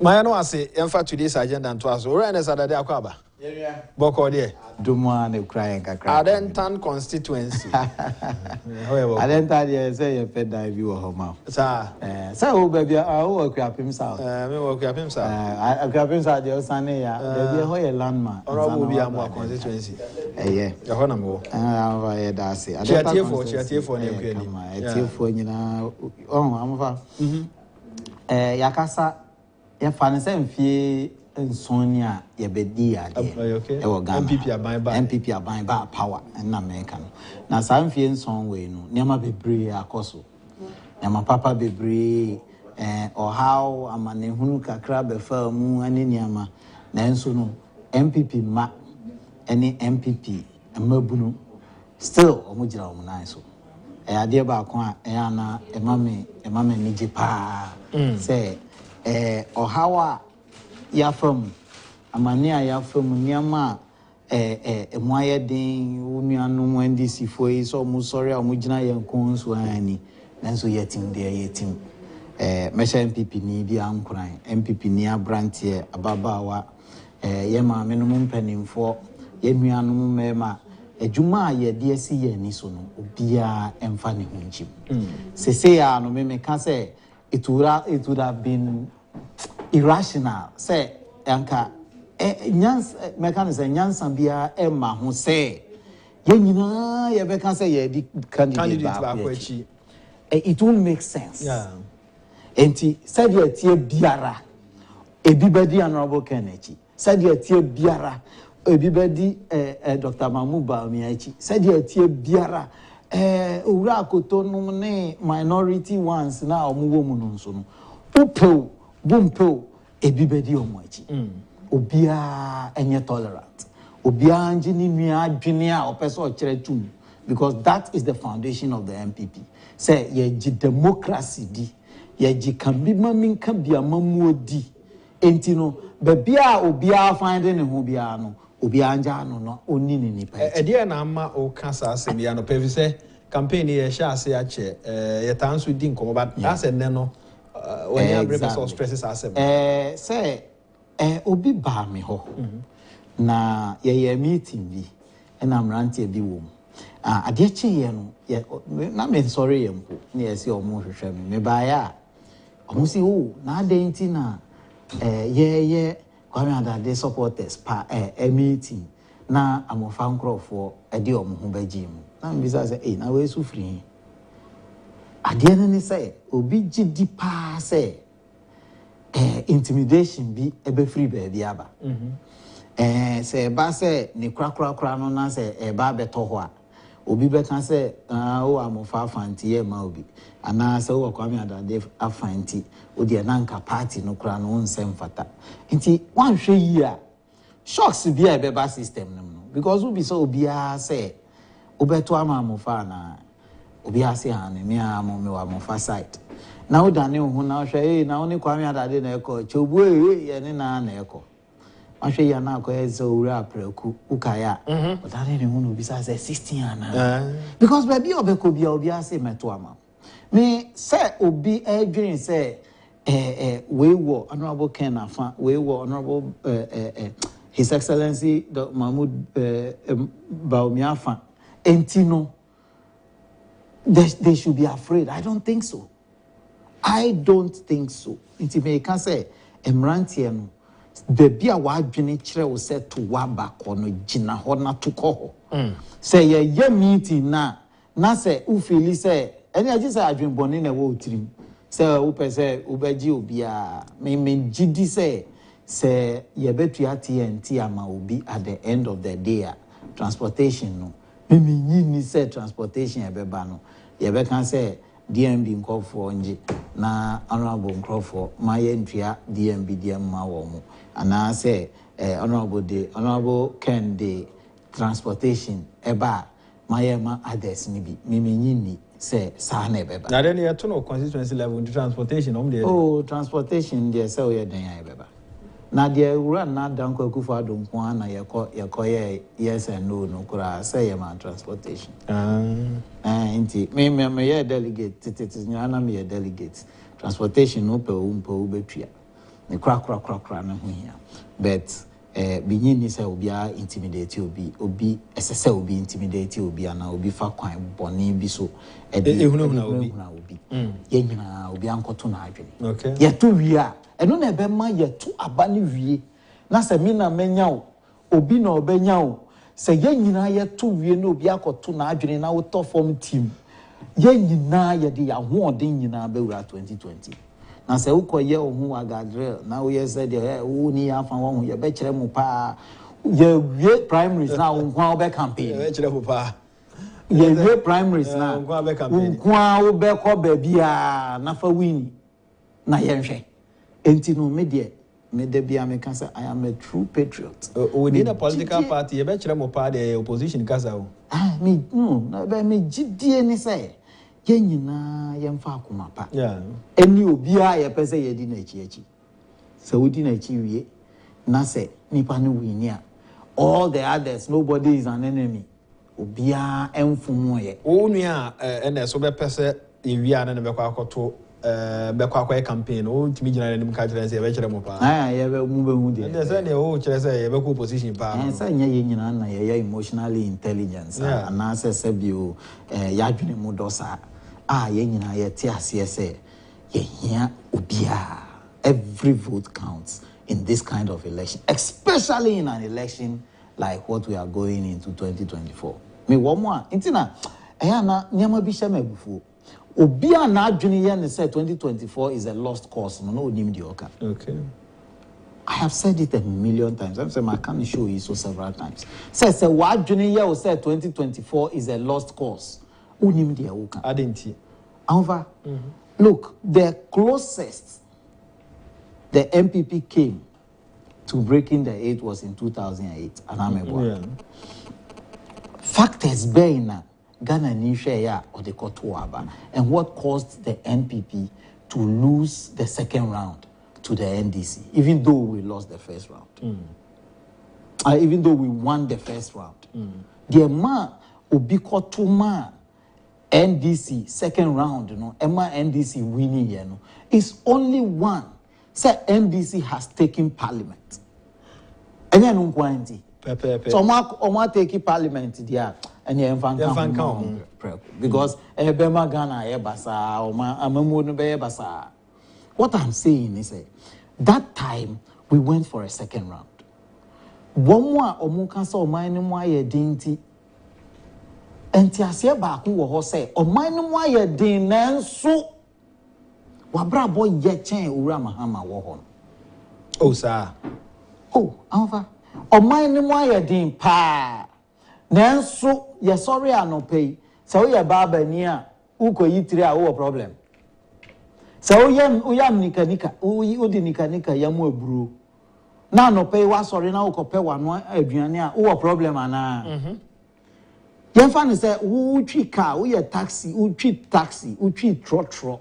My no say emfa today's agenda and twas or na Saturday akwaba. Boko there. Duma ne crying kakra. Adentan constituency. Adentan dey say you fed die view of home. Sir. So baby work yapim sa. Me work yapim sa. Yapim sa dey osane ya. Baby ho ye landmark. Honorable bi am constituency. Yeah. Ya ho na mo. Ah ya da say. Chiatifo na ekweli. Chiatifo nyina amfa. Yakasa ya fanse mfie Sonia yebedi ade e wo Ghana MPP aban ba power na America no na sanfie nson we no nema bebre akoso nema papa bebre or how amane hunu kakra be fa mu ane niama na enso no MPP ma ene MPP amabunu still omugira omunai so ade ba ko a ana emame niji pa say or how ya fam amania ya fam niama moaye den unuanu ndc foi so mu sorry a mu gina yankon so ani nanso yetim de yetim mesha MPP ni bi ankuran MPP ni abrantie ababawa ye ma menum mpanimfo ye nuanu mema adwuma ye de asi ye ni so no obia emfa ne hunchim sese ya no me ka say it would have been irrational say anka nyans mechanism nyansa bia ma ho say ye nyina ye be kan say ye di candidate ba kwachi it will make sense enti said ye tie biara ebibadi honorable Kenechi said ye tie biara ebibadi Dr. Mahmoud Bawumia said ye tie biara owura akoto no ne minority ones na omuwo mu no so no upel bumpo ebibedi omoachi obia enye tolerant obia anji ni nua adwene a opeso okere tum because that is the foundation of the MPP say ye ji democracy di ye ji kambi maminka bia mamuodi enti no bebia obia finding ne ho bia no obia anja no oni ni nipa e na ama o kasa asem ya no pevi say campaign ye sha ase a che ye tanso di nkomo but that's a no when you bring so stresses asem say obi ba me ho na ye meeting bi na amrante bi wo ade che ye no na me sorry ye mpo na ye se omo hwehwe me ba ya omo si na ade na ye Kwame Adade supporters pa meeting na amofa nkrofo ede omo ho baji mu na mbisa say na we su free ade ne say obi gidi pa say intimidation bi ebe free baby aba say ba say ne krakrakra no na say ba beto ho a obi be kan say o amofa fanti ye ma obi ana say o Kwame Adade afanti o de na nka party no kra no nsem fata nti wan hwe yi a shocks bi a be ba system no because obi so obi a say obeto amofa na obi a say han me a mo me wa amofa site na o dane ho na hwe na oni Kwame Adade na eko chobu ye ne na eko ahwe ya na akọ ezo ura apreku ukaya odane ne hu no bi sa say 16 ana because baby obeko bia obi a say meto ama me say obi edwin say we wo honorable Ken Afa we wo honorable His Excellency Dr. Mahmoud Bawumia Afa entino they should be afraid. I don't think so. Inti me can say emrantie no baby a wadwene kire wo say to waba ko no gina ho na to ko ho say ye meeting na say u feel say any agi say adwen boni na wo tirim say u pese u baji obi a me gidi say ye betu TNT ama obi at the end of the day transportation no me nyini say transportation e beba no ye be kan say DMB nkofo nje na honorable nkofo maye ntua DMB ma wo mu ana say honorable Ken de transportation eba maye ma others ni bi me nyini say sa na beba na then you to no constituency level transportation transportation there say we den ya beba na de run na danko akufo-addo nko na ye yes and no kura say ye man transportation inti me ye delegate titi nyana me ye delegate transportation no pe umpo betua ne kra no ho hia but binyi ni say obi a intimidate obi esese obi intimidate obi ana obi fa kwan boni bi so ehunahuna obi ye nyina obi ankoto na adwene okay ye to wi a eno na ebe ma ye to abane wie na se mi na menya wo obi na obenya wo se ye nyina ye to wie na obi akoto na adwene na wo to form team ye nyina ye de ya ho odin nyina be wura 2020 na se ukoye ohu agadre na we said wo ni afa wo ye be kire mu pa ye wie primaries na wo kwa be campaign ye kire mu pa ye wie primaries na wo kwa be campaign wo kwa wo be ko ba bia na fa win na ye nhwe enti no me de bia me kan say I am a true patriot we need a political party ye be kire mu pa the opposition kasa wo me no na be me gidie ni say ye nyina ye mfa akoma pa eni obi a ye pese ye di na echi se wo di na echi wie na se nipa no wini a all the others nobody is an enemy obi a emfumu ye wo nua ene so be pese ewi a na be kwa akoto be kwa campaign o timi gina nim ka kire se ye be kire mo pa ye be mu be hu de ene se ne o kire se ye be ko position pa se nya ye nyina na ye emotionally intelligence ana se bio ya dwene mu dosa ye nyina ye te ase se ye hia obia every vote counts in this kind of election, especially in an election like what we are going into 2024 me wo mo a intina na nyama bi hye mabufu obia na adwene ye ne say 2024 is a lost cause no onim di oka. Okay, I have said it a million times. I'm saying I can't show you so several times. Say wa adwene ye o say 2024 is a lost cause. Unim dia uka. Adenti. However, look, the closest the MPP came to breaking the 8 was in 2008. Factors being Ghana Nishaya or the Kotuaba, and what caused the NPP to lose the second round to the NDC, even though we lost the first round. Even though we won the first round. The man Obiko Tuma NDC second round, Emma NDC winning, is only one. Say NDC has taken parliament. And then so Oma take parliament there and you can because Ebema Ghana Ebasa Oma Amamu Basa. What I'm saying is that time we went for a second round. One more Omuka so mine mo ye dinti. Enti ase ba ku wo ho say o man no aye din nanso wabrabo ye chen owura mahama wo ho. Oh sir. Oh, ava. O man no aye din pa. Nanso ye sorry anopai. Se wo ye baba ni a ukoyitire a wo problem. Se wo yam nikanika, udi nikanika yamu eburo. Na anopai wa sorry na ukope wano aduane a wo problem ana. Yemfa say wo twi car wo ye taxi wo twi trotro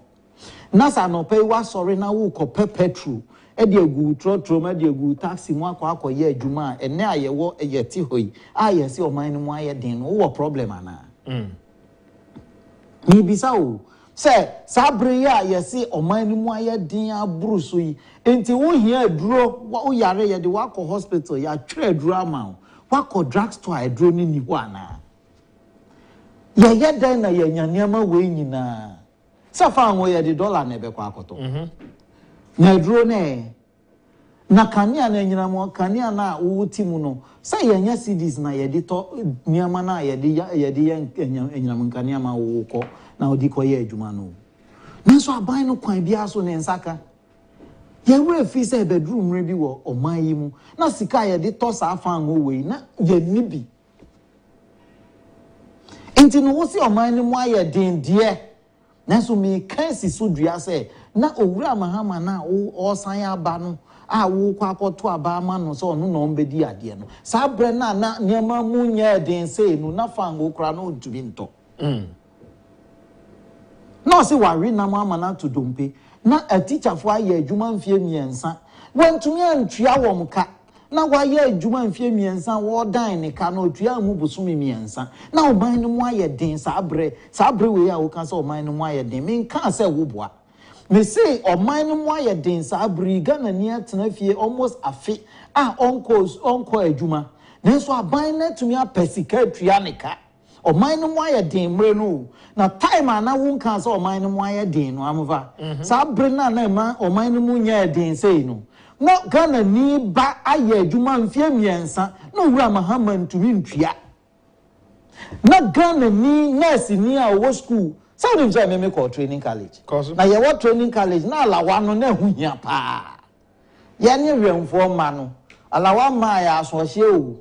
na sa no pay wa sorry na wo kope petrol e de agu trotro ma de agu taxi mu akọ ye adwuma ene aye wo ye ti hoyi aye se o man no mu aye den wo problem ana ni bisa o say sabre ya ye se o man no mu aye den aburu so yi enti wo hia aduro wo yare ye de wa kọ hospital ya twa aduro ama wa kọ drugstore aduro ni ho ana ye den na ye nyaneama we nyina safa wo ye de dollar na be kwa akoto na duro ne na kania na nyina mo kania na wo timu no say ye nya CDs na ye de to niama na ye de nyina mo kania ma wo ko na odi ko ye adwuma no nanso aban no kwan bia so ne nsaka ye we fi say bedroom re bi wo oman yi mu na sika ye de to sa afa ngo we na ye nibi enti no wo si oman ni mu aye den de nanso me kan si so dua say na owura mahama na o san aba no a wo kwa akoto aba ama no so no no mbedi ade no sa bre na niam mu nya den say no na fa ngo kra no ntumi nto no se wari na mama na to dompe na a teacher fo aye adwuma mfie miensa wantumi antua wo mka na waye adwuma mfie miensa wo dan ne ka na otua mu busumi miensa na oban no mu aye den sa bre we ya wo ka se oban no mu aye den me nka se wo boa me say or mine why a din sa brigana near tenafie almost a fit uncle ejuma then so aban to me a pesika trianica or mine why a din mrenu na time ana won kan say or mine why a din no amova sa brena na ma or mine munya din say no Ghana ni ba aye ejuma mfie miensa no wura mahaman to me ntwia na Ghana ni nurse ni a wo school so dem say me call training college na ye what training college na alawa no na huhia pa ye ne hwemfo ma no alawa ma ya asohye o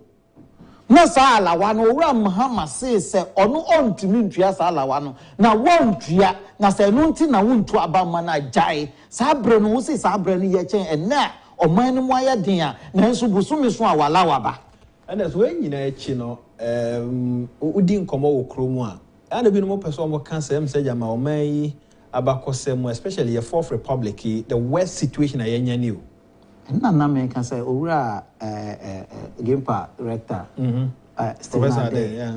na sa alawa no wura mahama se ono ontumi ntwia sa alawa no na wontwia na se no nti na wontu abama na jai sa bre no wo se sa bre no ye chen ena o man no moya den a na nso busumi so awalawa ba and so when nyina echi no udi nkomo wo kromu a ana bi no mo person mo kan say message ama o man yi abakosem especially the Fourth Republic the worst situation ayenya ni o na me kan say owura Gampa rector Professor there yeah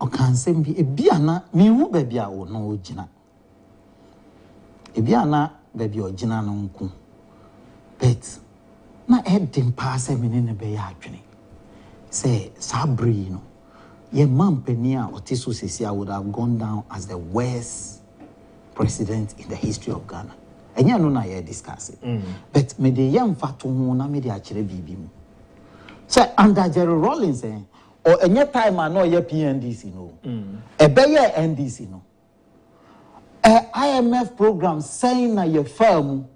o kan say bi ana mi hu ba bia wo no ogina bi ana ba bia ogina no nku but na edim pass me ne be ya adwene say sabri no ye mampani a otiso sesia would have gone down as the worst president in the history of Ghana. Enya no na ye discuss it. But me de yam fato ho na me de akire bibi mu. Say under Jerry Rawlings or enya time no ye PNDC no. E be ye NDC no. IMF program saying na ye firm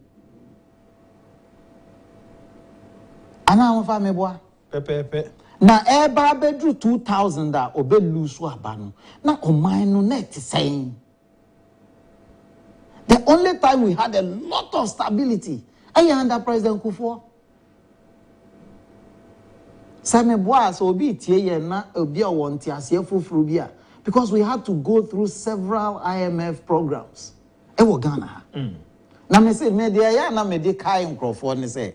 ana mo fa me boa pepe na eba bedru 2000 da obe lose aba no na oman no net saying the only time we had a lot of stability under President Akufo same boa so obi tie ye na obi a wonti ase fufuru bia because we had to go through several IMF programs wo Ghana na me say me dey ya na me dey kai nkrofo ne say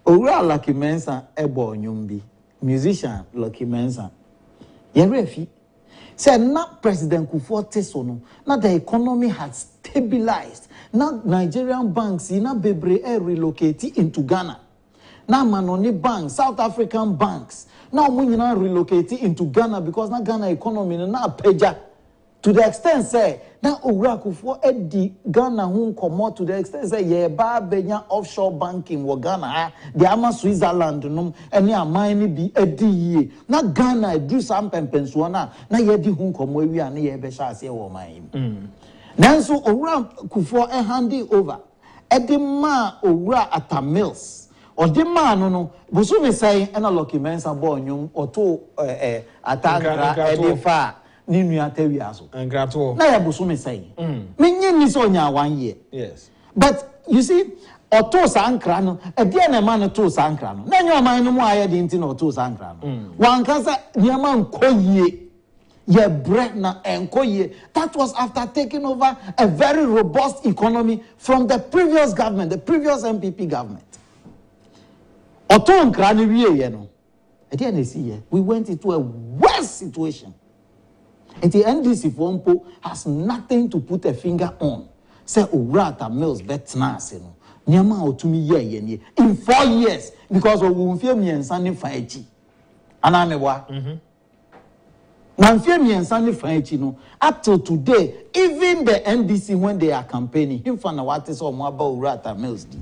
owura Lucky Mensa ebo nyumbi musician Lucky Mensa ye refi say na President Akufo teso no na the economy had stabilized na Nigerian banks na bebre relocate into Ghana na manoni banks South African banks na omunyina relocate into Ghana because na Ghana economy na peja to the extent say na owura Akufo edi Ghana hu comot to the extent say ye ba benya offshore banking wo Ghana the ama Switzerland no ene aman ni bi edi yie na Ghana do some pempenso na ye di hu comot wi an ye be sha ase wo man nanso owura Akufo hand over edi ma owura Ata Mills odi ma no busu me say ena Lucky Mensa bo nyum oto Atankra edi fa ni nua tawia so angrato na ya busu me say menye ni so nya 1 year yes but you see oto sankra no e dia na ma no to sankra no na nya oman no mu aye di nti na oto sankra no wan kasa niama nkoyie ye bread na enkoyie that was after taking over a very robust economy from the previous government the previous MPP government oto nkra no wie ye no e dia na see ye we went into a worse situation. And the NDC Fompo has nothing to put a finger on. Say Ata Mills betna se no. Niama otumi ye in 4 years because of umfie miensa ni faechi. Ana mewa. Na mfie miensa ni faechi no. Up till today, even the NDC when they are campaigning, him fa na wate so mo aba Ata Mills di.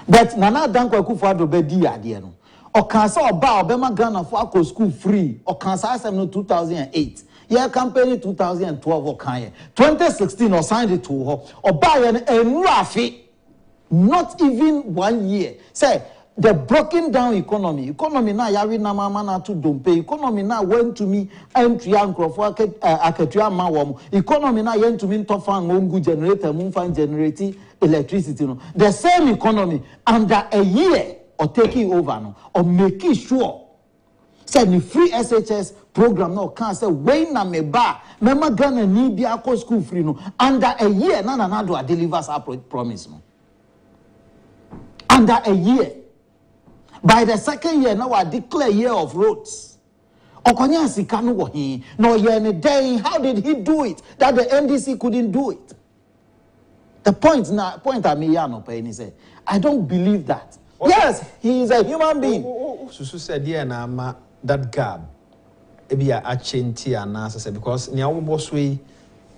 But Nana Dankwa Akufo-Addo be di ade no. Okansa oba obema Ghana for akọ school free. Okansa asem no 2008. Yeah, campaign 2012 okay. 2016 or signed it to her. Or buy an rafi. Not even 1 year. Say the broken down economy. Economy na yari na mama na to dompe. Economy na went to me entry ankro for aketua mawom. Economy na went to me tofa ngongu generator mumfan generate electricity no. The same economy under a year or taking over no or making sure say the free SHS program no can say when na me ba mema Ghana ni bi akọ school free no under a year na do delivers our promise no under a year by the second year now I declare year of roads okonya sika no wo hin no ye ne day how did he do it that the NDC couldn't do it The point I made is I don't believe that. Yes, he is a human being. So said that gap. Ebi a change and because near almost we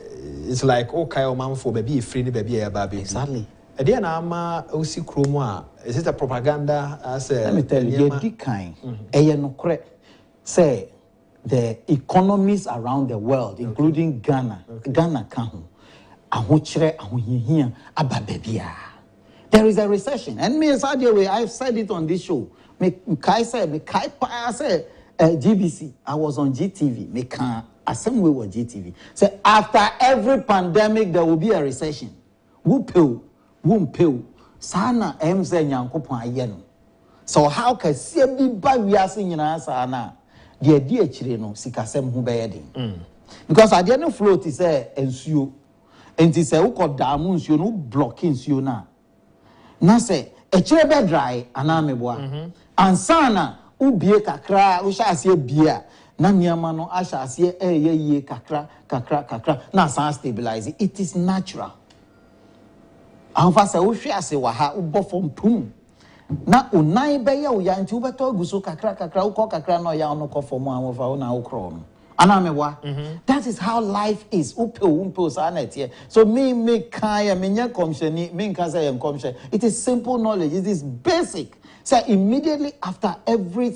it's like okay o man for baby free baby a baby. Exactly. Again, ama osi kromwa. Is it a propaganda? Let me tell you, the kind. No correct. Say the economies around the world, including Ghana, Ghana can there is a recession, and me as I've said it on this show. GBC. I was on GTV. Me can assembly was GTV. Say after every pandemic there will be a recession. Wumpe. Sana emze nyankopon ayeno. So how can sebi ba wiase nyina sana? The idea chire no sikasem ho beyedin. Because I didn't float is ensuo. Enti se ukodamu nsuo no blocking nsuo na. Na se echire be dry ana meboa. Ansana ubie kakra wo sha ase bia na niama no asha ase ye kakra na san stabilize. It is natural. Anfa se wo hwe ase wa ha ubofom pum. Na unai be ya uya nti ubeto aguso kakra uko kakra no ya no kofom amofa na ukro no. That is how life is. So me kaya menya komsheni me nkasa yen komshe. It is simple knowledge. It is basic. So immediately after every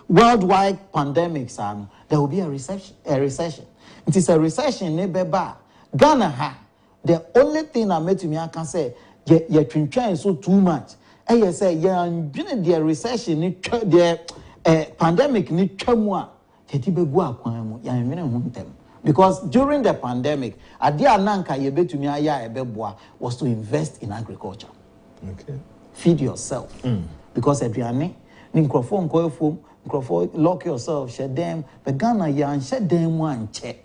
worldwide pandemic, there will be a recession. It is a recession. Ghana ha. The only thing I made to me I can say you're trying so too much. And you say the recession the pandemic ni twamwa tetibegu akwan mu because during the pandemic adia nanka yebetumi aya ebeboa was to invest in agriculture. Okay. Feed yourself. Because aduane ni nkrofo nkoefom nkrofo lock yourself share them but Ghana ya share them anche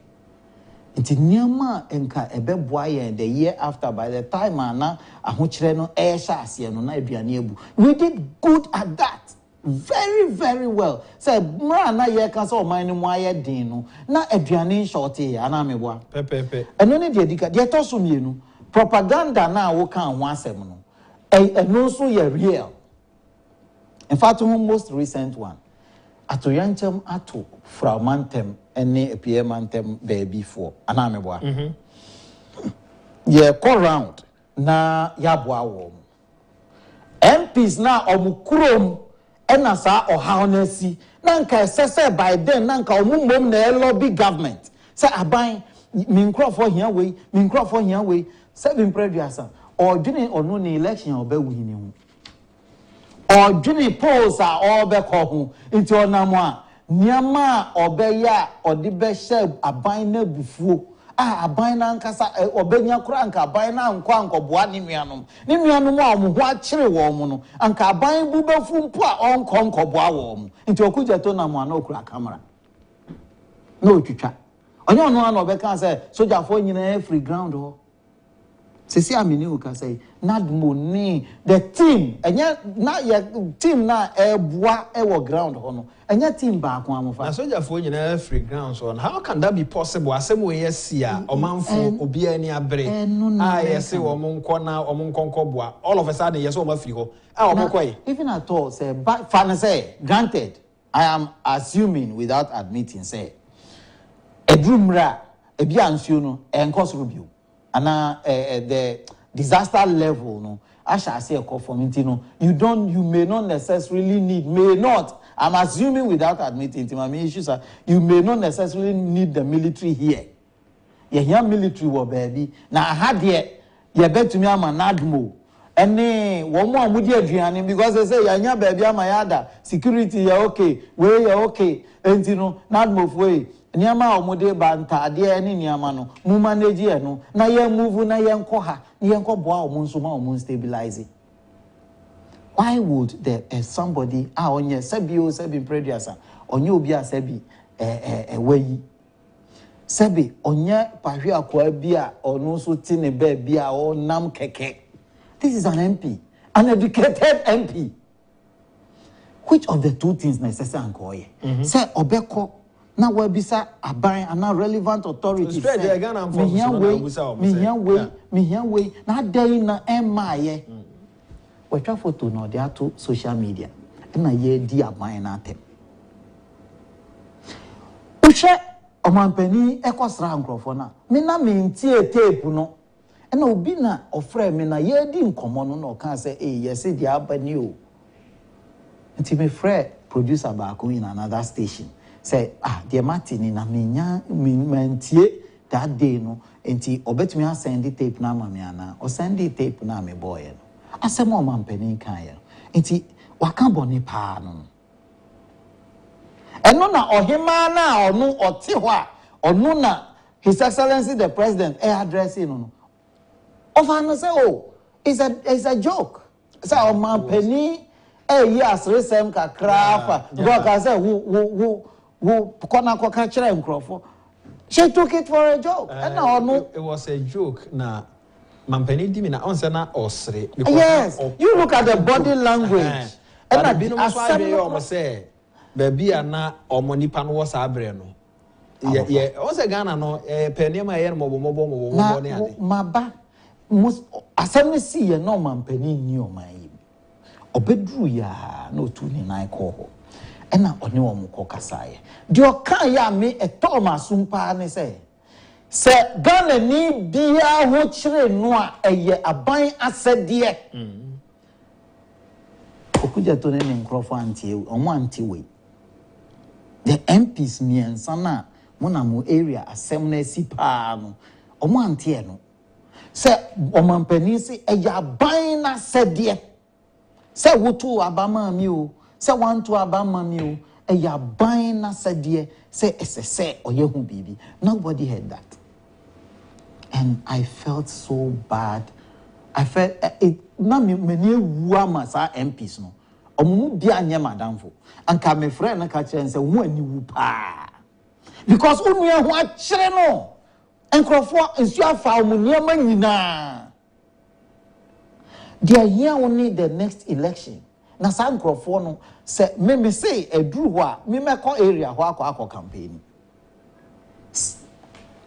nti niama enka ebeboa ye the year after by the time ana ahokyere no ehya ase no na aduane ebu. We did good at that. Very, very well. Say, na ye can so mine mo aye din no. Na aduane shorty ana meboa. Pepe. Eno ne de edika. De to so mienu. Propaganda na wo kan ho asem no. Eno so ye real. In fact, most recent one. Atoyanchem ato fragmantem ene epiemantem baby for ana meboa. Ye call round na yaboa wo. MPs na omukrom ena sa ohaonesi nanka sese by then nanka omumom na lobby government say aban minkrofo hia we seven preduasa or dwene ono ni election oba wini hu or dwene polls are oba ko hu nti onamo a niama obeya odi be she aban na bufuo aban na nkasa obenya kura anka aban na nkwa ankoboa ni nuanom a mo ho akire wo mo no anka aban bu befu mpo a onkoboa wo mo nti okuja to na mo ana okura camera na otwitwa onye ono ana obeka say soldier fo nyina free ground ho sisi amini o ka say nadmoni the team enya na ya team na eboa wo ground ho no enya team ba ko amofa na soldier fo nyina free ground so how can that be possible asemo yesia omanfo obi ani abre yesi wo monko na omonkonko boa all of a sudden yes o ma free ho omonkoy even at all say fan say granted I am assuming without admitting say edrumra ebi ansuo no enkoso bio ana the disaster level no I shall say a conformity no you may not necessarily need I'm assuming without admitting to my issues you may not necessarily need the military here. You hear military war baby. Now I had here you bet to me I'm an admo. And one more aduane because they say yanya baby am yada security ya okay way ya okay and you know nadmo way niama omode banta de ni niama no mu manage e no na ye move na ye nko ha ye nko boa omunso ma omun stabilize. Why would there somebody onye sebi producer onye obi asebi weyi sebi onye pahwe akwa bia onu so ti ne ba bia o nam keke. This is an MP, an educated MP. Which of the two things necessary ankoye say obeko Now we bisa aban and now relevant authorities. Me here way. Now day na MI. We try photo no they are to social media. And I ye di aban na tem. Ushe omanpeni ekosra nkrofo na. Me na me ntie tape no. And obi na ofre me na ye di nkomo no no kan say yes di abani o. Nti me frɛ producer back in another station. Say, dear Martin, na mentie that day no. Nti obetumi send the tape na mama ana. O send the tape na me boy no. Asem o man peni kan ye. Nti waka boni pa no. Eno na ohima na onu oti ho a onu na His Excellency the President addressing no. Ofana say it's a joke. Say o man peni yes, resem kakra go can say who kona ko ka kire nkrofo. She took it for a joke. And it was a joke na mampeni di me na onse na osre because yes, you look at the body language. And I been so I say baby na omonipa no was abre no. Yeah, onse Ghana no penema ye mo ne ade. Maba most asem see ye no mampeni ni o man. Obedru ya no tu ni nai ko ena oni wo mu ko kasaye de o kan ya me eto ma sumpa ne se Ghana ni bia ho kire no a eye aban asede okuja to ne nkrofo antie omo antie we the MPs miensa na mo na mo area asem na si pa no omo antie no se omampani si eye aban na asede say wutu abama mi o say wantu abama mi o eya ban na sadie say say oyehu bibi. Nobody heard that, and I felt so bad. I felt it na me wuama sa MPs no omu bia anye madamfo anka me friend na ka kire say hu ani wu pa because unu ye hu a kire no enkrofo nsu afa omu niam nyina. They are here only the next election. Na sa nkrofo no say me say eduru ho a me meko area ho akọ campaign.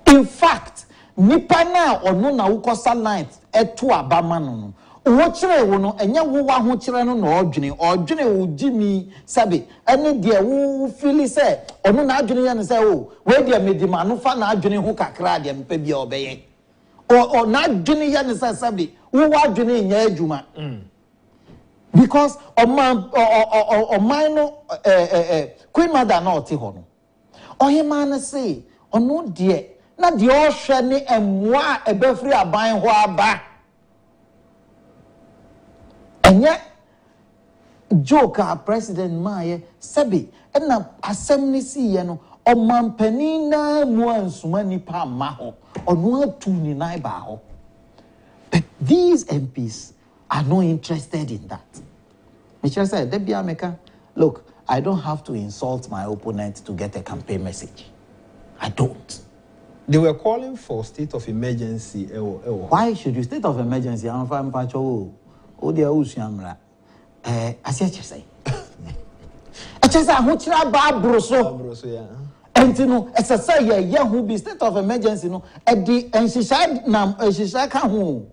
In fact, nipa na onu na wukosa night eto abama no. Wo kire wo no enye wo wa ho kire no na odwene wo gimi sabe ene de wo feel say onu na adwene ya ne say o we de medima no fa na adwene ho kakra de mpa bia obeye. O na adwene ya ne say sabe wo wa adwene nya adwuma. Because o man no Queen Mother na oti ho no. Ohima na say onu de na de o hwe ne emwa ebefri aban ho aba. Enye joke president maye sabi na asem ni si ye no o mampani na mu ansuma nipa ma ho onu atu ni nai ba ho. But these MPs are not interested in that. Michelle said, Debia Meka, look, I don't have to insult my opponent to get a campaign message. I don't. They were calling for state of emergency. Why should you state of emergency? I'm fine, Pacho. Oh, dear, Usiamra. I said, you say. I just said, what's that Babroso? Yeah. And you know, as I say, yeah, who be state of emergency, no, at the and she said, she said, come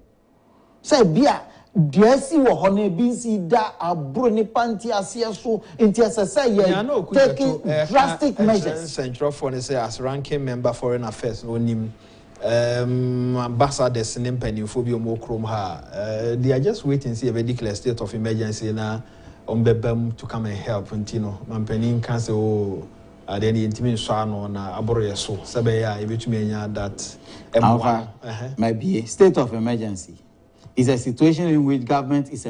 say, Bia, Desi or Honey BC da a bruni panty as so into as I say, yeah, taking drastic measures. Central for say as ranking member foreign affairs, on him. Ambassadors in Pennyphobia Mokrom they are just waiting to see if they declare state of emergency now on Bebem to come and help and Mampenin cancel then intimate swan on Aboria so Sabaya which mean that maybe a state of emergency is a situation in which government is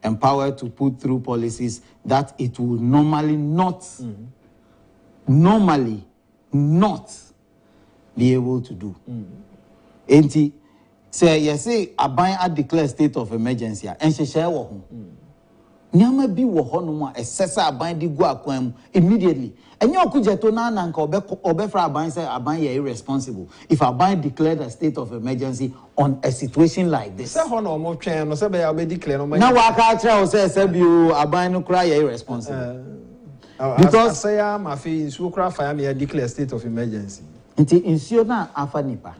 empowered to put through policies that it will normally not be able to do. Enti say you say aban a declare state of emergency and she share wo ho. Nyama bi wo ho no mu esesa aban di gu akwan immediately. Enye okujeto na na nka obefra aban say aban ye irresponsible if aban declared a state of emergency on a situation like this. Say ho no mo twen no say be ya be declare no. Na wa ka kire o say bi o aban no kra ye irresponsible. Because say am afi nsuo kra fire me declare state of emergency. Nti nsuo na afa nipa.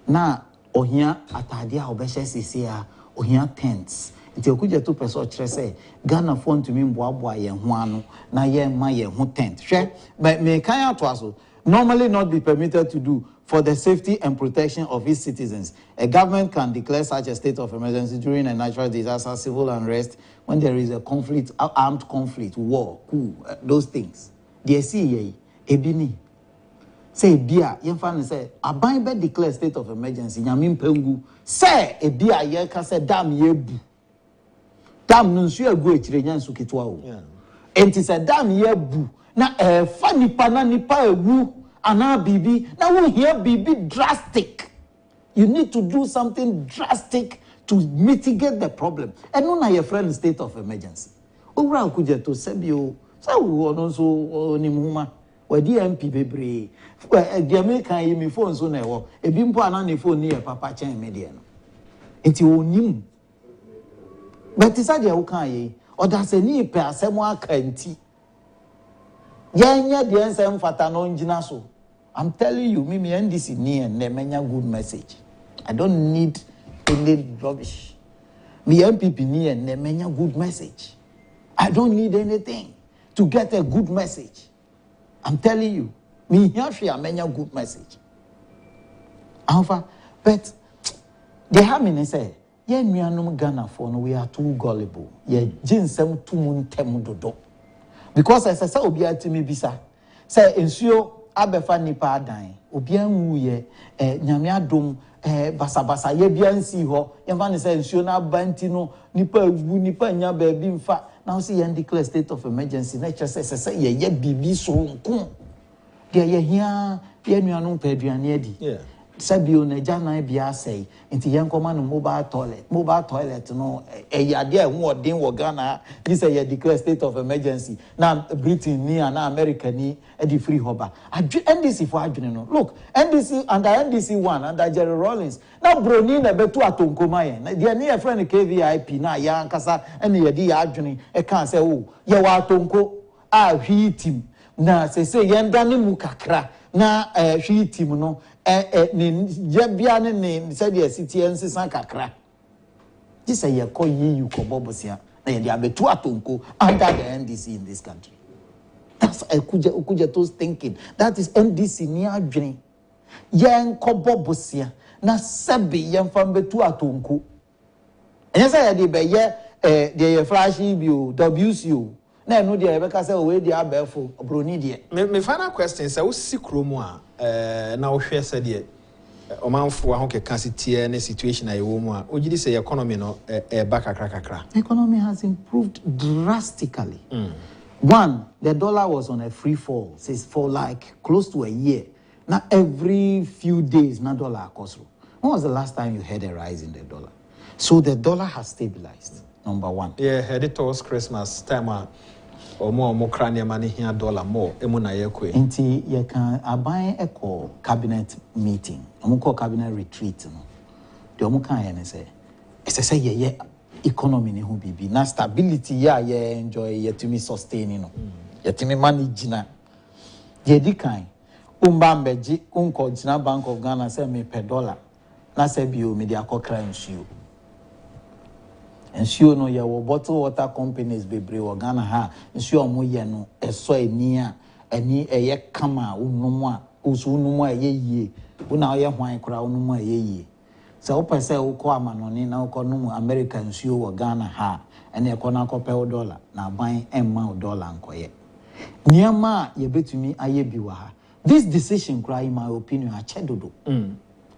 Na ohia atade a obehye sisi a ohia tents. Nti okuje to person kire say Ghana phone to me mboaboa ye ho ano na ye ma ye ho tent. Hwe me kan ato aso normally not be permitted to do for the safety and protection of its citizens. A government can declare such a state of emergency during a natural disaster, civil unrest, when there is a conflict, armed conflict, war, coup, those things. They see ebini. Say bia, yemfa say aban be declare state of emergency. Nyame mpangu. Say ebia ye ka say dam yebu. Dam no nsu agu ekire nyansu ketwa o. Enti say dam yebu na fa nipa na nipa ewu. Ana bibi now we hear bibi drastic. You need to do something drastic to mitigate the problem. And no na your friend state of emergency. Owura kuje to sebio say we no so onimhuma we di MP bebre di American yi mi phone so na ewo ebi mpo ana ne phone ni e papa chen media no enti onim but isa dia wo kan yi oda se ni pe asemo aka nti yenya de ensem fata no ngina so. I'm telling you, me NDC ni and menya good message. I don't need any rubbish. Me MPP ni and menya good message. I don't need anything to get a good message. I'm telling you, me here menya good message. Alpha, but they have me say, yeah, me anum Ghana for no we are too gullible. Yeah, jinsem too mun temudodo. Because as I say, obi atimi bisa say ensure abefa nipa adan obi anwu ye nyame adom basabasa ye bia nsi ho yemfa ne say nsuo na banti no nipa ewu nipa nya ba bi mfa now see ye declare state of emergency na che say ye bibi so nko de ye hia ye nuanu pa aduane adi sabio na jana bia say nti ye nkoma no mobile toilet no yade ehun odin wo Ghana this say ye declare state of emergency na Britain ni and America ni e di free hoba NDC for adwene no look NDC under NDC 1 under Jerry Rawlings na broni na betu atonkoma ye na de ne ye friend KVIP na ya ankasa ene ye di ya adwene e kan say oh ye wa atonko a hwitim na say ye ndane mu kakra na hwitim no ni yebia ne said the city ensisan kakra this say ye call you ko bobosia na ye dia betu atonko under the NDC in this country. That's ukuja those thinking that is NDC ni adwene ye ko bobosia na sebe ye mfam betu atonko enye say ye de be ye de flashy bio WCO na no de be ka say we de abefo broni de me final question say wo sikromu a na wo hwe say de omanfo ahon ke Kencity ne situation ayi wo mu a ogidi say economy no back kakra economy has improved drastically. One, the dollar was on a free fall since for like close to a year. Now every few days na dollar cost. When was the last time you had a rise in the dollar? So the dollar has stabilized. Number one. Yeah, headed towards Christmas time or more cranium money here dollar more emuna yekwe nti ye kan aban echo cabinet meeting omo call cabinet retreat no de omo kan ye ne say say ye economy ne ho bibi na stability ya ye enjoy ye to me sustain no ye to me manage na ye di kan mbambeji unko jina Bank of Ghana say me per dollar na say bio me dia kokra nsuo ensure no ye wo bottle water companies bebre wo Ghana ha ensure mo ye no eso ani a ani eye kama unum a usu unum a ye yie una ye hwan kura unum a ye yie so opese wo ko amanoni na wo ko num America ensure wo Ghana ha ene e ko na ko pe dollar na ban emma dollar nkoye niama ye betumi aye bi wa ha this decision cry in my opinion a chedodo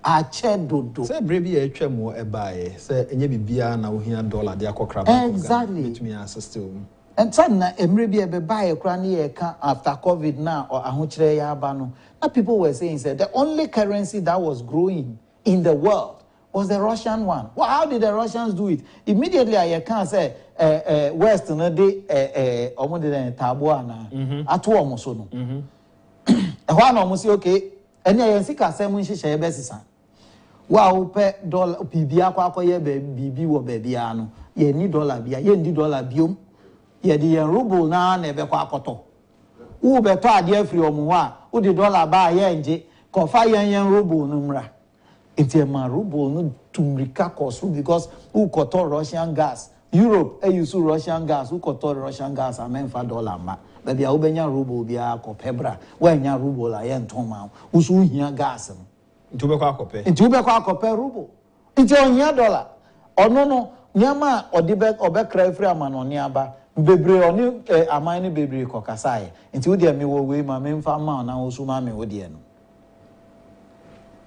achedodo say brebi e twam e baaye say enye bibia na wo hia dollar de akokra exactly betumi assist you and then na emre bi e be baaye kra na ye ka after COVID na ahokyere ya aba no na people were saying say the only currency that was growing in the world was the Russian one. Well, how did the Russians do it? Immediately I can say West no de omo de tabo na ato omo so no ehwa na omo say okay ene ye sika asem nhihye ye besisa wa wo pe dollar bibia akwa ye bibi wo babia no ye ni dollar bia ye ndi dollar biom ye di ruble na na ebe kwa akoto wo beto ade afiri omo ho a wo di dollar ba ye nje ko fa yen ruble no mra enti ma ruble no tumrika koso because who koto Russian gas Europe use Russian gas who koto Russian gas amenfa dollar ma ba bia wo benya ruble bia ko pebra wo nya ruble a ye nton ma wo so hia gas no nti wo be kwa akope ruble nti on hia dollar ono no nyama odibe obekra free amanoni aba bebre oni aman ni bebre kokasai nti wo de me wo we ma me mfa ma na wo so ma me wo de no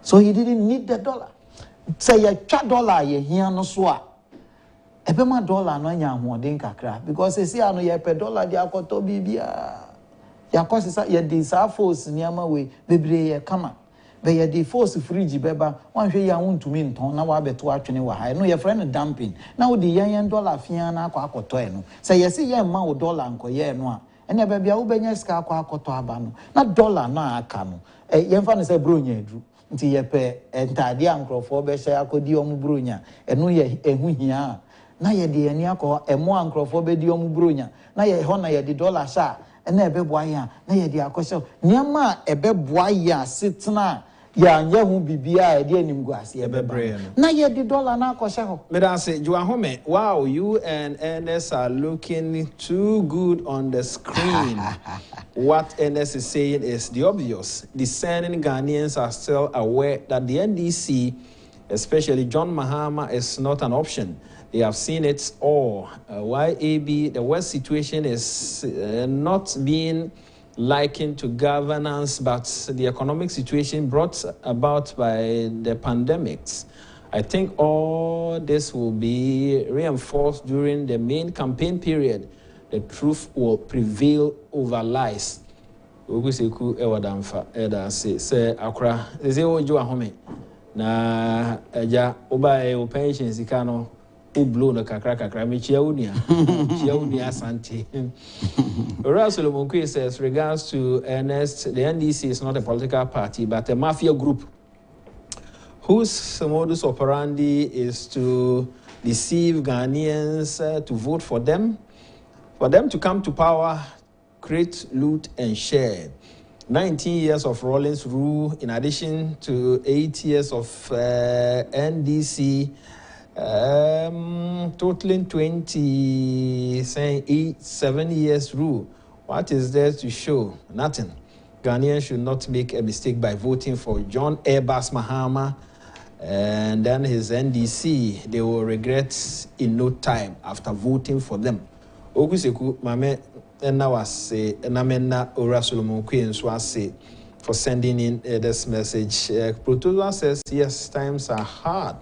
so he didn't need the dollar say ya twa dollar ye hia no so a ebe ma dollar no anya ahoden kakra because say see ano ye pe dollar dia akoto bibia ya kwasisa ye di sa force niama we bebre ye kama be ye di force fridge beba wanhwe ya wontumi nton na wa beto atwene wa ha no ye friend dumping na wo di yen dollar fia na akwa akoto e no say ye see ye ma wo dollar nko ye no a ene be bia wo benya ska akwa akoto aba no na dollar na aka no ye mfa no say bronya adru nti ye pe entade ankrofo be hye akodi omu bronya eno ye ehu hia na ye de ani akọ emo ankrofo be di omu bronya na ye ho na ye di dollar sha na ebe boa ya na ye di akọsho niam ebe boa ya sitna ya nya hu bibia e de animgu ase ebe bre na ye di dollar na akọsho ho me da say Joan Home, wow, you and Ernest are looking too good on the screen. What Ernest is saying is the obvious. Discerning Ghanaians are still aware that the NDC, especially John Mahama, is not an option. They have seen it all. YAB, the West situation is not being likened to governance, but the economic situation brought about by the pandemics. I think all this will be reinforced during the main campaign period. The truth will prevail over lies. Oguseku ewadamfa eda se akra se ojo ahome na eja obae o pension sika no o blow no kakra me chia unia asante. Solomon Kwe says regards to Ernest, the NDC is not a political party but a mafia group whose modus operandi is to deceive Ghanaians to vote for them to come to power, create, loot, and share. 19 years of Rawlings rule, in addition to 8 years of NDC, totaling 7 years rule. What is there to show? Nothing. Ghanaians should not make a mistake by voting for John Abbas Mahama and then his NDC. They will regret in no time after voting for them. Oguseku mame na wase na menna Ora Solomon Queen so ase for sending in this message. Protozoa says yes, times are hard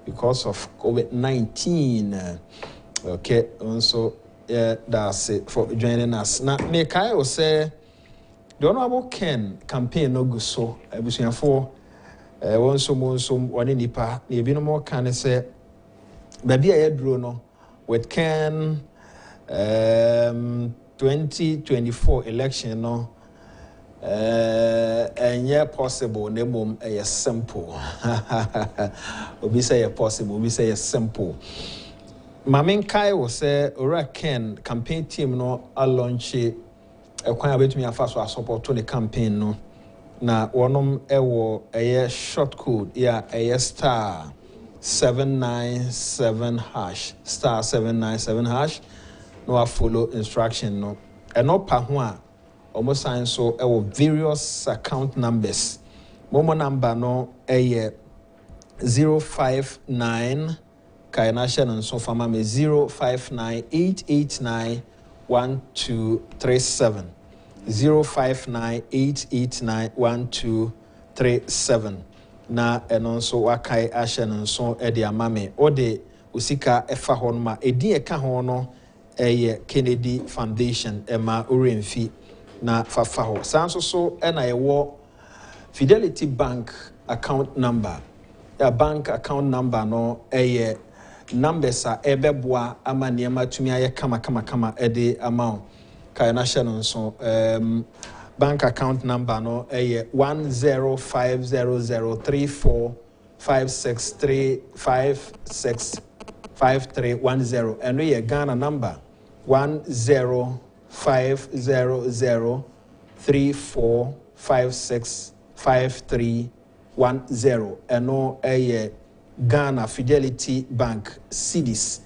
because of COVID-19. Okay, also that's it for joining us. Now me kai o say the honorable Ken campaign no go so abusuafo won so woni nipa na ebi no mo kan say baby ayedro no with Ken 2024 election no and yeah possible name simple obi say possible obi say simple Mamin Kai was say Ora Ken campaign team no a launch a kwan abetumi afa so support to the campaign no na wonom ewo a short code ya a star 797 hash star 797 hash no I follow instruction no and no pa ho a almost sign so various account numbers momo number no 059 kainasha no so fama me 0598891237 0598891237 na eno so wakai asha no so de amame ode usika efa ho no ma edi eka ho no Kennedy Foundation ema uremfi na fafa ho sanso so na yewo Fidelity Bank account number ya bank account number no numbers a ebeboa ama niema tumi aye kama ede amount kai na hye no so bank account number no 1050034563565310 and we Ghana number 1050034565310 eno Ghana Fidelity Bank CDs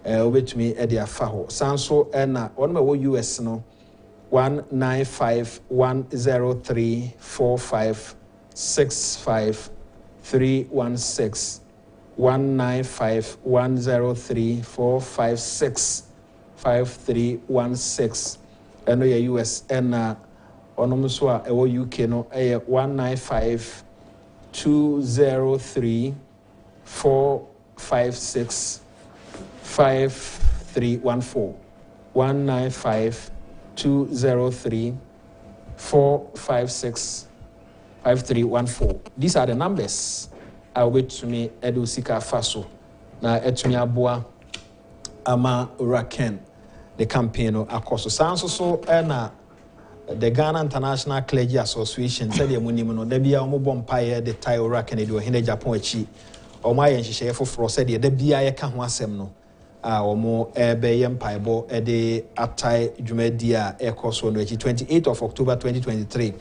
which me e dia fa ho sanso na ono me wo US no 1951034565316 1951034565316 eno ye US na ono so a ewo UK no 1952034565314 1952034565314. These are the numbers I wait to me edu sika faso na etumi aboa ama Raken the campaign akoso sanso so na the Ghana International Clergy Association said the money no da bia omo bompaye the tai Raken edu hene Agyapong achi omo aye nhihye foforo said the bia ye ka ho asem no omo ebe ye mpaibo e de atai dwumadi a ekoso no achi 28th of October 2023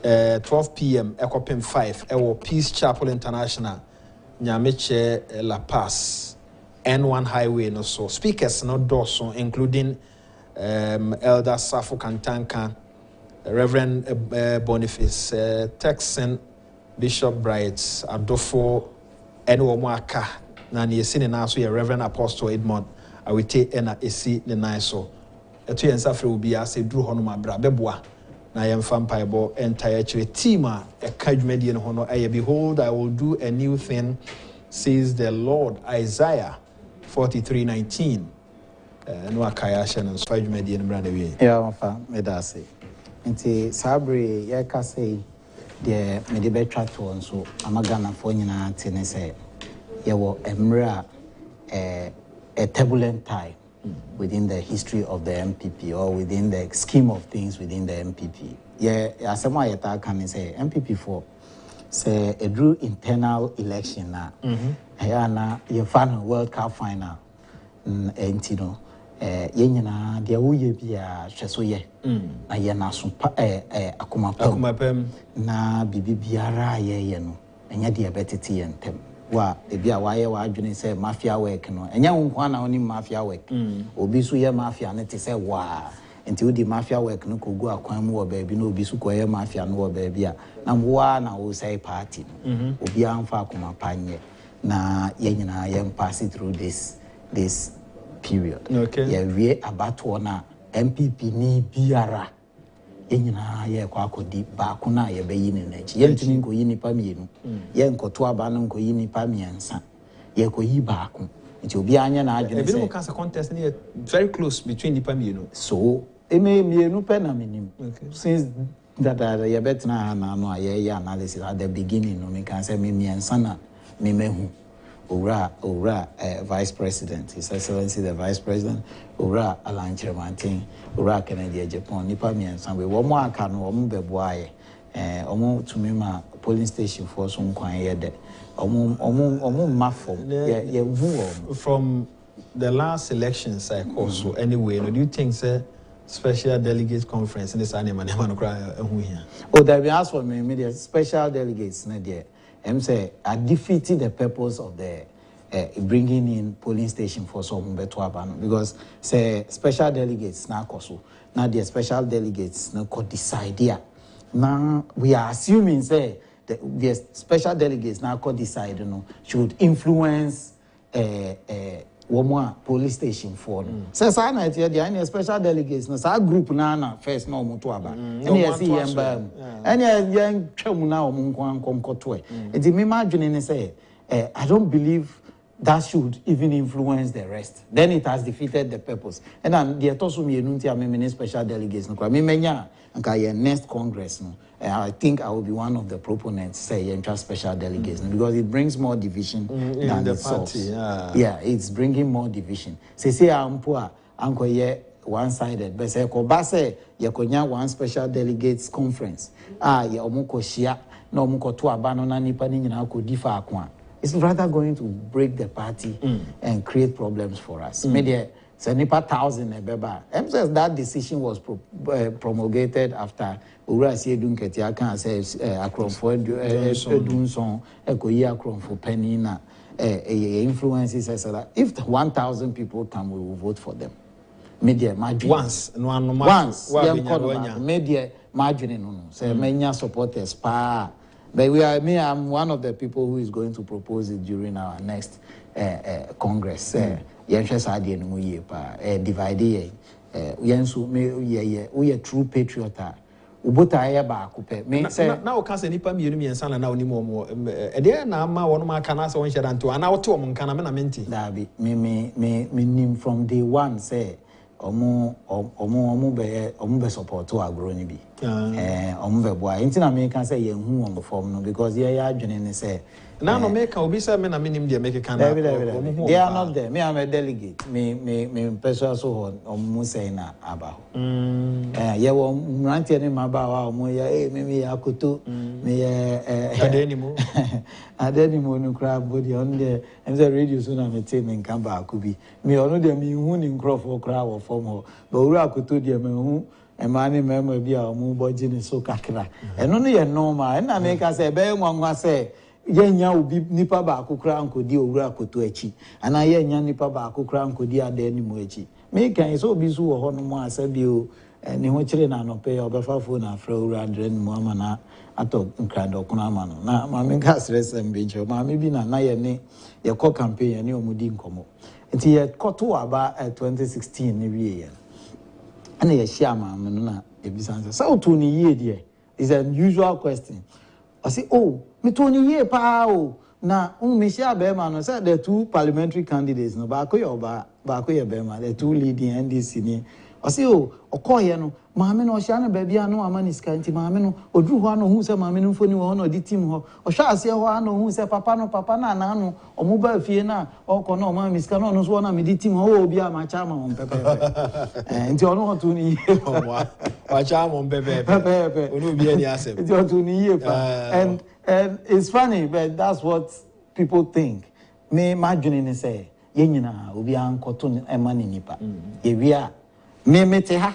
12 p.m. Ekopim 5 ewo Peace Chapel International Nyameche La Paz N1 Highway no so speakers no doso including Elder Safo Kantanka, Reverend Boniface Texan, Bishop Bright Adofo Eno Mwaka na ni esi ne naso ye Reverend Apostle Edmond awite ena esi ne nan so eto yensa frɛ obi ase duru hono mabra beboa na yemfa mpaibo entire chire team a ekadwumadi no hono aye behold I will do a new thing says the Lord. Isaiah 43:19 no akaya hye no so adwumadi no mra na wie ya mafa medase nti sabre ye ka sei de mede betwa to nso amagana fo nyina tene se ye wo emra a turbulent time within the history of the MPP or within the scheme of things within the MPP. Yeah, asema yeta can say MPP for say a drew internal election na. Na ye final World Cup final entino ye nyina de woye bia hweso ye na ye na so akumapem na bibiara ye no enya de betete ye ntem wa ebia waye wa adwene say mafia work no enya wonkwa na oni mafia work obi so ye mafia ne te say wa enti odi mafia work no kogu akwan mu wo baabi na obi so koye mafia no wo baabi a na wa na wo say party obi amfa akumapanye na ye nyina ye pass through this period. Okay. Ye wie abato na MPP ni biara ye nyina ye kwa akodi ba ko na ye bayi ne nachi ye ntini nko yi nipa mienu ye nkoto aba no nko yi nipa miensa ye ko yi ba ko nti obi anya na adwene say cancer contest ni very close between nipa mienu so eme mienu pe na minim since that ye betna na no ye analysis at the beginning no me can say me miensa na me mehu Ora, Vice President, His Excellency the Vice President, Ora Alan Chermantin, Ora Kennedy Agyapong, Nipa Miensa, we one more can one beboy, omo to me ma polling station for some quiet there. Omo mafo, from the last election cycle, so anyway, do you think, sir? Special delegates conference in this animal, oh, there be asked for me immediate special delegates, Nadia. Say I defeated the purpose of the bringing in polling station for some beto abano because say special delegates na koso now the special delegates na could decide here. Now we are assuming say the special delegates now could decide should influence one more police station for them. So say na the special delegates na sa group na first no moto aba. Any see yamba. Any young twemu na omunkwan komkoto e. Enti me imagine say I don't believe that should even influence the rest. Then it has defeated the purpose. And then the tosu me nunti amemene special delegates no kwa me menya nka ye next congress no. I think I will be one of the proponents say enter special delegates because it brings more division than the party. Yeah, it's bringing more division. Say ampoa anko ye one-sided but say ko ba say ye konya one special delegates conference ye omuko shia na omuko to aba no na nipa ni nyina ko difa akwa. It's rather going to break the party and create problems for us. Media So nipa 1,000 ebeba. Says that decision was promulgated after Ura si edun ketia kan says akromfo edunson ekoyi akromfo penny na influences says that if 1,000 people come, we will vote for them. Media margin once media margin no say many supporters pa. But I'm one of the people who is going to propose it during our next Congress. Divide we a true patriot. Me say now can say nipa mienu miensa na oni mo e de na ama wono ma kana se won hyeda nto ana wote o nkana me na menti dabi me nim from day one say omo be support to agro ni bi omo be boy nti na me can say ye hu omo form no because ye adwene ne say na no make obi say me na me nim de make can they are not there. Me I'm a delegate. Me person so omo say na aba ye wo mrantie ne maba wa omo ye me akoto me adenimo no kra body on there and the radio so na me take me kan ba akubi me ono de me hu ni nkrofo kra wo form ho ba owura akoto de me hu emani mema bi a omo boji ni so kakra eno no ye normal na me ka say be nwanwa say yenya obi nipa ba akokra ankodi owura akoto achi ana yenya nipa ba akokra ankodi adenimo achi me kan so obi so wo ho no mo asabi o ni ho kire na no pe obefa phone afra owura adren mo ama na ato nkrando kono ama no na ma me ka stress mbe je ma me bi na ye ne ye ko campaign ne omudi nkomo nti ye koto aba 2016 ni wie ye ana ye share ma me no na e bi sanse so to ni ye de is an unusual question I say oh me to ni ye pa o na me share be ma no say the two parliamentary candidates no ba ko ye be ma the two leading NDC ni I say oh okoye no maame no ohia na ba bia no amani ska nti maame no odru ho no hu se maame no mfoni wo no di team ho ohwa ase ho ano hu se papa na na no omo ba fie na okọ na maame ska no so na me di team ho obi a ma cha ma on pepe nti ono ho tu ni wa cha ma on pepe ono obi ani asem nti o tu ni ye pa and it's funny but that's what people think me imagine ni say ye nyina obi ankoto emani nipa ye wia me te ha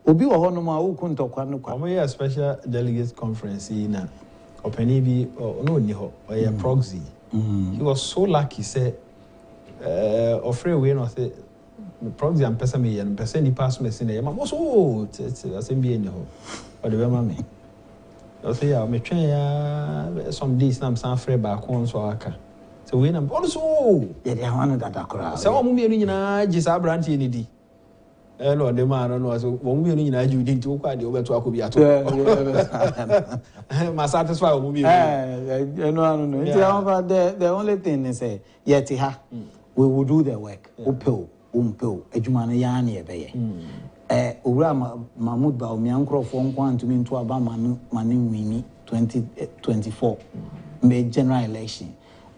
obi wo hono ma wo kuntokwa no kwa omo special delegates conference na opani bi no ni ho o proxy he was so lucky say offer we no say proxy am pesa me yan pesa ni pass me say ma so asem bi ni ho o de be ma me o say ya me twen ya some days na am san free ba ko so aka so we na so ye dey wan that akora so o mu mienu nyina gisa brand ni di no de ma no so wo mu mienu nyina ju di nti wo kwa de wo beto akobi ato ma satisfy wo mu mienu no the only thing is say yet ha we will do the work upel adwuma no ya na ye be ye owura Mahmoud ba omi ankrofo nko antumi nto aba mane wini 2024 me general election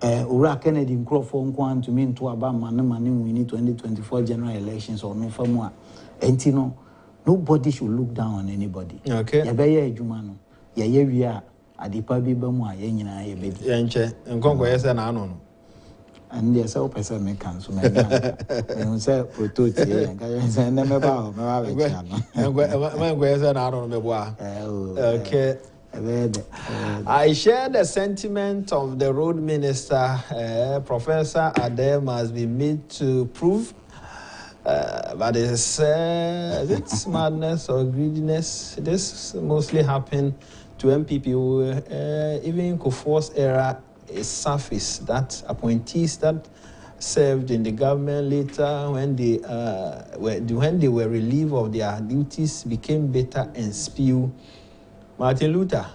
owura Kennedy nkrofo nko antumi nto aba mane wini 2024 general elections or no famu a enti no nobody should look down on anybody okay ye be ye adwuma no ye wi a adipa bi ba mu a ye nyina ye be di ye nche nkonko ye se na ano no and yes o person me can so me na say prototype ye ga say na me ba be cha no go ye se na ano no me bo okay I share the sentiment of the road minister. Professor Ade must be made to prove, but it's madness or greediness. This mostly happened to MPP who even Kufuor's era is surface that appointees that served in the government later when they were relieved of their duties became bitter and spew Martin Luther.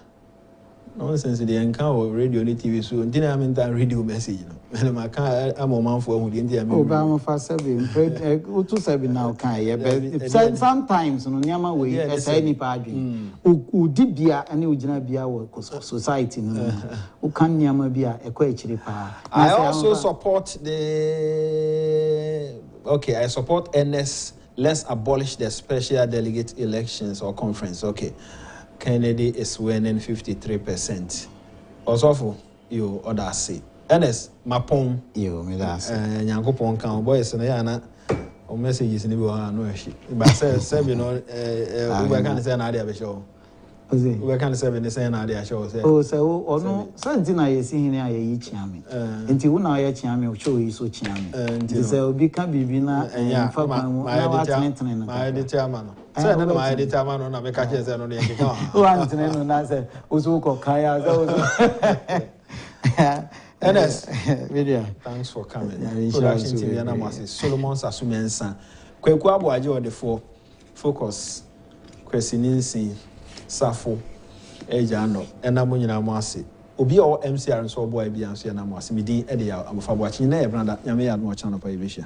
Nonsense, the encounter radio and TV so didn't have that radio message. I'm a man for who didn't hear me. Obama for 7, 2 now can sometimes no Yama way as any party who did beer and original beer work society who can Yama beer a quachiri power. I also support I support NS. Let's abolish the special delegate elections or conference. Okay. Kennedy is winning 53%. Also, you others say. NS, Mapon, you, me that's Yankopon can boys and Yana or messages in the no she. But say you know we can say na dey show. We can say we say na dey show say. Oh so ono santi na ye si hini aye yi chiame. Enti wo na ye chiame o show yi so chiame. Enti say obi ka bibi na fa kwan mu na wa tene no. My editor man. Say na my editor man na me ka che say no dey kika. O an tene no na say oso ko kaya so NS Media. Thanks for coming. Production team yana mo Solomon Sasumensa. Kweku Aboaje on the focus. Kwesi Ninsi Safo Ejano. Ena mo nyina mo ase. Obi o MCR nso boy bi anso yana mo ase. Midi e de ya amfa boachi na e branda nyame ya no channel pa ebehia.